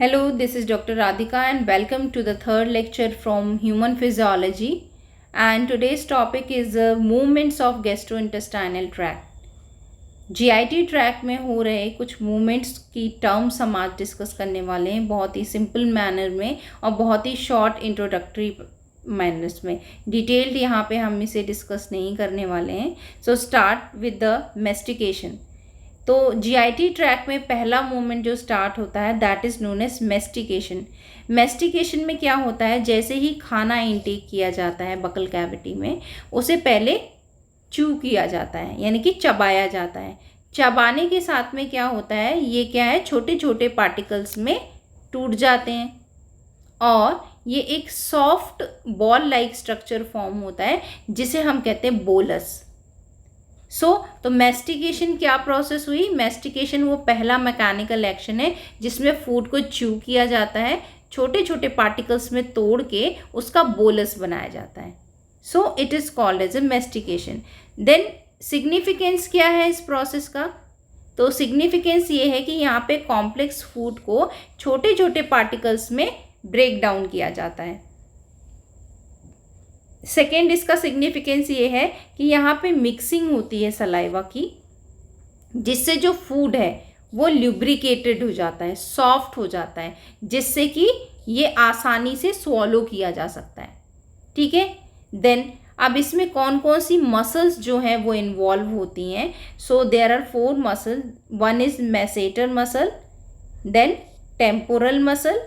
Hello, this is Dr. Radhika and welcome to the third lecture from Human Physiology. And today's topic is movements of gastrointestinal tract. GIT track में हो रहे कुछ movements की terms हम आज discuss करने वाले हैं बहुत ही सिंपल मैनर में और बहुत ही शॉर्ट इंट्रोडक्टरी मैनर्स में। डिटेल्ड यहाँ पे हम इसे डिस्कस नहीं करने वाले हैं। So start with the mastication. तो जीआईटी ट्रैक में पहला मूवमेंट जो स्टार्ट होता है that is known as mastication. Mastication में क्या होता है, जैसे ही खाना इनटेक किया जाता है बकल कैविटी में, उसे पहले च्यू किया जाता है यानी कि चबाया जाता है। चबाने के साथ में क्या होता है, ये क्या है, छोटे छोटे पार्टिकल्स में टूट जाते हैं और ये एक soft ball like structure form होता है जिसे हम कहते हैं बोलस। तो मेस्टिकेशन क्या प्रोसेस हुई, मेस्टिकेशन वो पहला मैकेनिकल एक्शन है जिसमें फूड को च्यू किया जाता है, छोटे छोटे पार्टिकल्स में तोड़ के उसका बोलस बनाया जाता है। So it is called as a mastication. Then significance क्या है इस प्रोसेस का, तो सिग्निफिकेंस ये है कि यहाँ पे कॉम्प्लेक्स फूड को छोटे छोटे पार्टिकल्स में ब्रेक डाउन किया जाता है। सेकेंड इसका सिग्निफिकेंस ये है कि यहाँ पे मिक्सिंग होती है सलाइवा की, जिससे जो फूड है वो ल्यूब्रिकेटेड हो जाता है, सॉफ्ट हो जाता है, जिससे कि ये आसानी से स्वॉलो किया जा सकता है। ठीक है, देन अब इसमें कौन कौन सी मसल्स जो हैं वो इन्वॉल्व होती हैं। So there are 4 muscle. One is masseter muscle, then temporal muscle,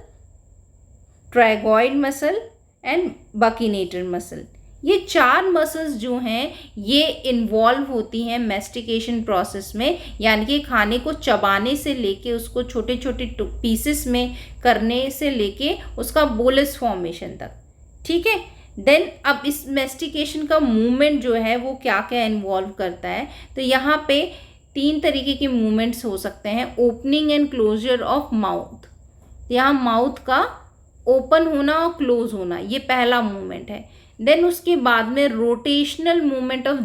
pterygoid muscle and buccinator muscle. ये 4 मसल्स जो हैं ये इन्वॉल्व होती हैं मेस्टिकेशन प्रोसेस में, यानी कि खाने को चबाने से लेके उसको छोटे छोटे पीसेस में करने से लेके उसका बोलस फॉर्मेशन तक। ठीक है, देन अब इस मेस्टिकेशन का मूवमेंट जो है वो क्या क्या इन्वॉल्व करता है, तो यहाँ पे 3 तरीके के मूवमेंट्स हो सकते हैं। Opening and closure of mouth, यहाँ माउथ का ओपन होना और क्लोज होना, ये पहला मूवमेंट है। देन उसके बाद में रोटेशनल मूवमेंट ऑफ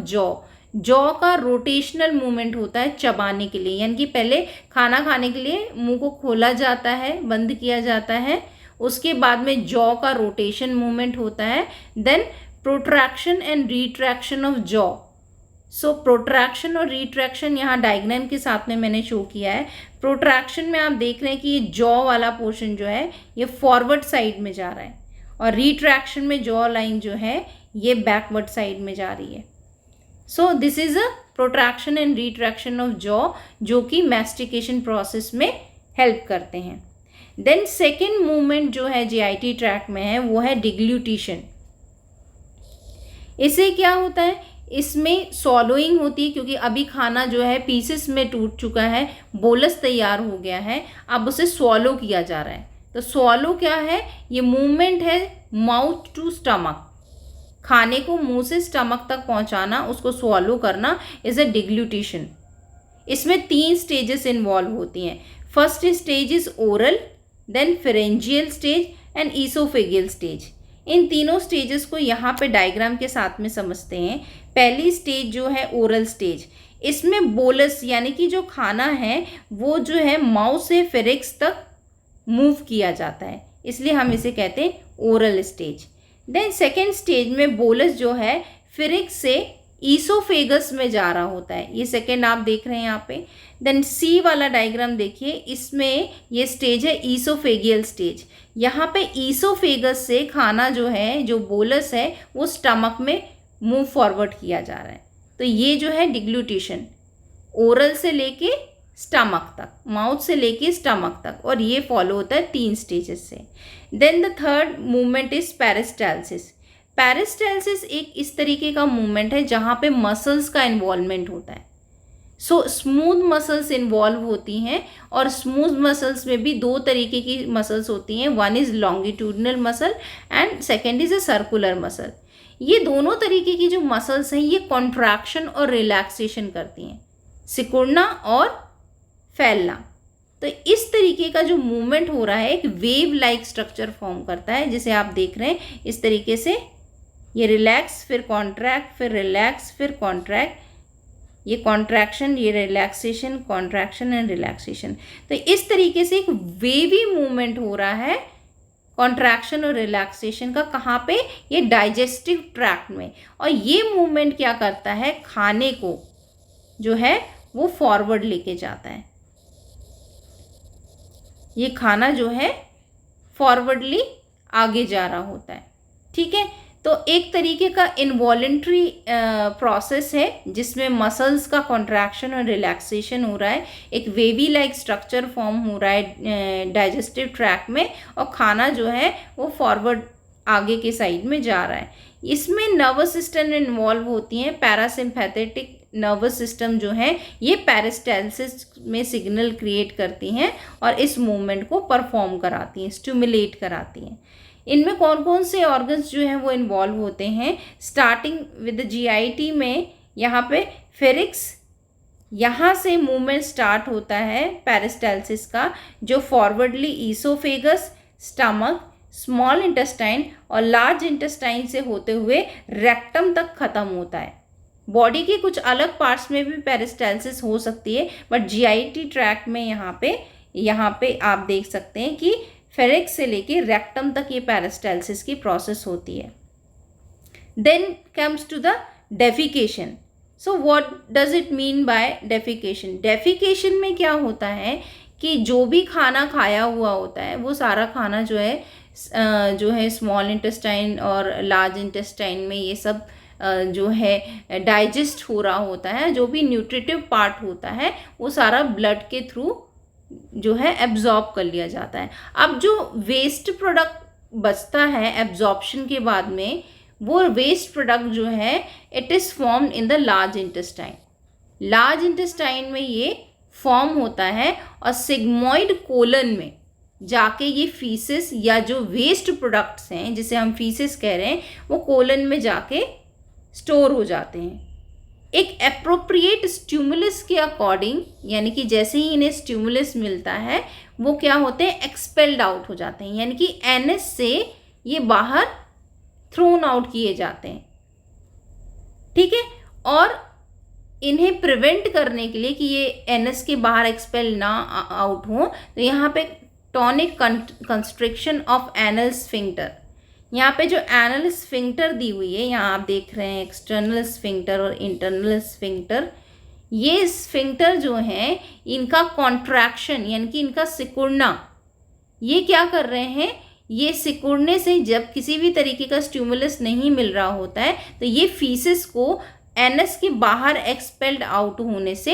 जॉ का रोटेशनल मूवमेंट होता है चबाने के लिए, यानी कि पहले खाना खाने के लिए मुंह को खोला जाता है, बंद किया जाता है, उसके बाद में जॉ का रोटेशन मूवमेंट होता है। Then protraction and retraction of jaw. So protraction और रिट्रैक्शन यहाँ डायग्राम के साथ में मैंने शो किया है। प्रोट्रैक्शन में आप देख रहे हैं कि ये जॉ वाला पोर्शन जो है ये फॉरवर्ड साइड में जा रहा है और रिट्रैक्शन में जॉ लाइन जो है ये बैकवर्ड साइड में जा रही है। So this is a protraction and retraction of jaw जो कि मैस्टिकेशन प्रोसेस में हेल्प करते हैं। देन सेकेंड मूवमेंट जो है जीआईटी ट्रैक में है वो है डिग्लूटिशन। इससे क्या होता है, इसमें सॉलोइंग होती है क्योंकि अभी खाना जो है पीसेस में टूट चुका है, बोलस तैयार हो गया है, अब उसे स्वॉलो किया जा रहा है। तो स्वॉलो क्या है, ये मूवमेंट है माउथ टू स्टमक, खाने को मुंह से स्टमक तक पहुंचाना, उसको स्वॉलो करना इज अ डिग्लूटिशन। इसमें 3 स्टेजेस इन्वॉल्व होती हैं। First stage is oral, then pharyngeal stage and oesophageal stage. इन तीनों स्टेजेस को यहाँ पे डायग्राम के साथ में समझते हैं। पहली स्टेज जो है ओरल स्टेज, इसमें बोलस यानी कि जो खाना है वो जो है माउथ से फेरिक्स तक मूव किया जाता है, इसलिए हम इसे कहते हैं oral stage. Then second stage में बोलस जो है फेरिक्स से ईसोफेगस में जा रहा होता है, ये सेकेंड आप देख रहे हैं यहाँ पे। देन सी वाला डायग्राम देखिए, इसमें ये स्टेज है ईसोफेगियल स्टेज। यहाँ पे ईसोफेगस से खाना जो है, जो बोलस है, वो स्टमक में मूव फॉरवर्ड किया जा रहा है। तो ये जो है डिग्लूटिशन, ओरल से लेके स्टमक तक, माउथ से लेके स्टमक तक, और ये फॉलो होता है 3 स्टेजेस से। Then the third movement is peristalsis. Peristalsis एक इस तरीके का मूवमेंट है जहाँ पे मसल्स का इन्वॉल्वमेंट होता है। सो स्मूथ मसल्स इन्वॉल्व होती हैं, और स्मूथ मसल्स में भी 2 तरीके की मसल्स होती हैं। One is longitudinal muscle and second is a circular muscle. ये दोनों तरीके की जो मसल्स हैं ये कॉन्ट्रैक्शन और रिलैक्सेशन करती हैं, सिकुड़ना और फैलना। तो इस तरीके का जो मूवमेंट हो रहा है एक वेव लाइक स्ट्रक्चर फॉर्म करता है, जिसे आप देख रहे हैं इस तरीके से। ये रिलैक्स फिर कॉन्ट्रैक्ट फिर रिलैक्स फिर कॉन्ट्रैक्ट, ये कॉन्ट्रैक्शन, ये रिलैक्सेशन, कॉन्ट्रैक्शन एंड रिलैक्सेशन। तो इस तरीके से एक वेवी मूवमेंट हो रहा है कॉन्ट्रैक्शन और रिलैक्सेशन का। कहाँ पे? ये डाइजेस्टिव ट्रैक्ट में। और ये मूवमेंट क्या करता है? खाने को जो है वो फॉरवर्ड लेके जाता है। ये खाना जो है फॉरवर्डली आगे जा रहा होता है। ठीक है, तो एक तरीके का इनवॉलेंट्री प्रोसेस है जिसमें मसल्स का कॉन्ट्रैक्शन और रिलैक्सेशन हो रहा है। एक वेवी लाइक स्ट्रक्चर फॉर्म हो रहा है डाइजेस्टिव ट्रैक्ट में, और खाना जो है वो फॉरवर्ड आगे के साइड में जा रहा है। इसमें नर्वस सिस्टम इन्वॉल्व होती हैं। पैरासिम्पैथेटिक नर्वस सिस्टम जो है ये पेरिस्टालसिस में सिग्नल क्रिएट करती हैं और इस मूवमेंट को परफॉर्म कराती हैं, स्टिमुलेट कराती हैं। इनमें कौन कौन से ऑर्गन्स जो हैं वो इन्वॉल्व होते हैं? स्टार्टिंग विद जीआईटी में यहाँ पे फेरिक्स, यहाँ से मूवमेंट स्टार्ट होता है पेरिस्टालसिस का, जो forwardly oesophagus, stomach, small intestine और लार्ज इंटेस्टाइन से होते हुए रेक्टम तक ख़त्म होता है। बॉडी के कुछ अलग पार्ट्स में भी पेरिस्टालसिस हो सकती है, बट जीआईटी ट्रैक्ट में यहाँ पे आप देख सकते हैं कि फेरिक्स से लेके रेक्टम तक ये पेरिस्टालसिस की प्रोसेस होती है। Then comes to the defecation. So what does it mean by defecation? Defecation में क्या होता है कि जो भी खाना खाया हुआ होता है वो सारा खाना जो है स्मॉल इंटेस्टाइन और लार्ज इंटेस्टाइन में ये सब जो है डाइजेस्ट हो रहा होता है। जो भी न्यूट्रिटिव पार्ट होता है वो सारा ब्लड के थ्रू जो है एब्जॉर्ब कर लिया जाता है। अब जो वेस्ट प्रोडक्ट बचता है एब्जॉर्प्शन के बाद में, वो वेस्ट प्रोडक्ट जो है it is formed in the large intestine. Large intestine में ये फॉर्म होता है और सिग्मोइड कोलन में जाके ये फीसिस या जो वेस्ट प्रोडक्ट्स हैं जिसे हम फीसिस कह रहे हैं वो कोलन में जाके स्टोर हो जाते हैं। एक एप्रोप्रिएट स्टिमुलस के अकॉर्डिंग, यानी कि जैसे ही इन्हें स्टिमुलस मिलता है वो क्या होते हैं? एक्सपेल्ड आउट हो जाते हैं, यानी कि एनएस से ये बाहर थ्रोन आउट किए जाते हैं। ठीक है, और इन्हें प्रिवेंट करने के लिए कि ये एनएस के बाहर एक्सपेल ना आउट हो, तो यहाँ पे tonic constriction of anal sphincter, यहाँ पे जो एनल स्फिंक्टर दी हुई है, यहाँ आप देख रहे हैं एक्सटर्नल स्फिंक्टर और इंटरनल स्फिंक्टर। ये स्फिंक्टर जो हैं इनका कॉन्ट्रैक्शन यानी कि इनका सिकुड़ना, ये क्या कर रहे हैं? ये सिकुड़ने से जब किसी भी तरीके का स्टिमुलस नहीं मिल रहा होता है तो ये फीसिस को एनएस के बाहर एक्सपेल्ड आउट होने से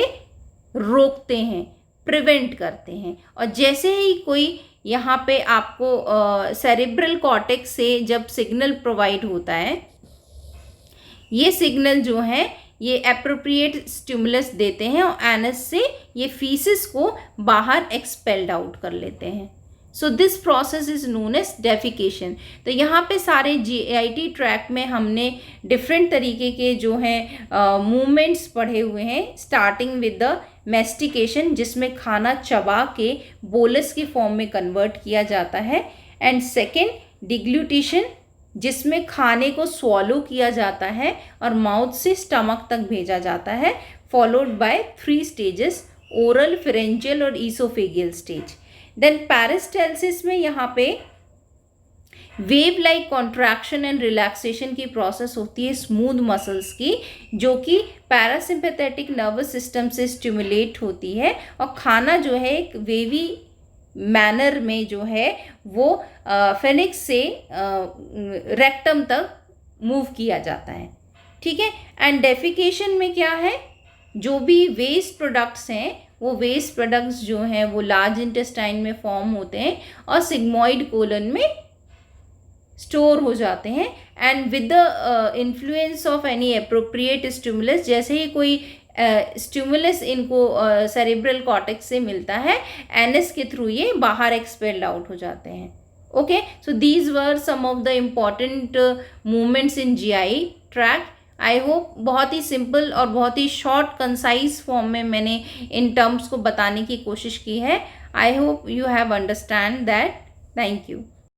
रोकते हैं, प्रिवेंट करते हैं। और जैसे ही कोई यहाँ पे आपको सेरेब्रल कॉर्टेक्स से जब सिग्नल प्रोवाइड होता है, ये सिग्नल जो है ये एप्रोप्रिएट स्टिमुलस देते हैं और एनएस से ये फीसिस को बाहर एक्सपेल्ड आउट कर लेते हैं। So this process is known as defecation. तो यहाँ पे सारे जीआईटी ट्रैक में हमने डिफरेंट तरीके के जो हैं मूवमेंट्स पढ़े हुए हैं, स्टार्टिंग विद द मेस्टिकेशन जिसमें खाना चबा के बोलस की फॉर्म में कन्वर्ट किया जाता है, एंड सेकेंड डिग्लूटिशन जिसमें खाने को स्वॉलो किया जाता है और माउथ से स्टमक तक भेजा जाता है, followed by 3 stages, oral, pharyngeal और ईसोफेगियल स्टेज। देन पेरिस्टालसिस में यहाँ पे wave like contraction and relaxation की प्रोसेस होती है स्मूथ मसल्स की, जो कि पैरासिम्पैथेटिक नर्वस सिस्टम से स्टिमुलेट होती है और खाना जो है एक वेवी मैनर में जो है वो फेनिक्स से रेक्टम तक मूव किया जाता है। ठीक है, एंड डेफिकेशन में क्या है? जो भी वेस्ट प्रोडक्ट्स हैं वो वेस्ट प्रोडक्ट्स जो हैं वो लार्ज इंटेस्टाइन में फॉर्म होते हैं और सिग्मोइड कोलन में स्टोर हो जाते हैं, and with the influence of any appropriate stimulus, जैसे ही कोई स्टिमुलस इनको सेरेब्रल कॉर्टेक्स से मिलता है, एनएस के थ्रू ये बाहर एक्सपेल्ड आउट हो जाते हैं। Okay, so these were some of the important movements in GI tract. I hope बहुत ही सिंपल और बहुत ही शॉर्ट कंसाइज फॉर्म में मैंने इन टर्म्स को बताने की कोशिश की है। I hope you have understand that. Thank you.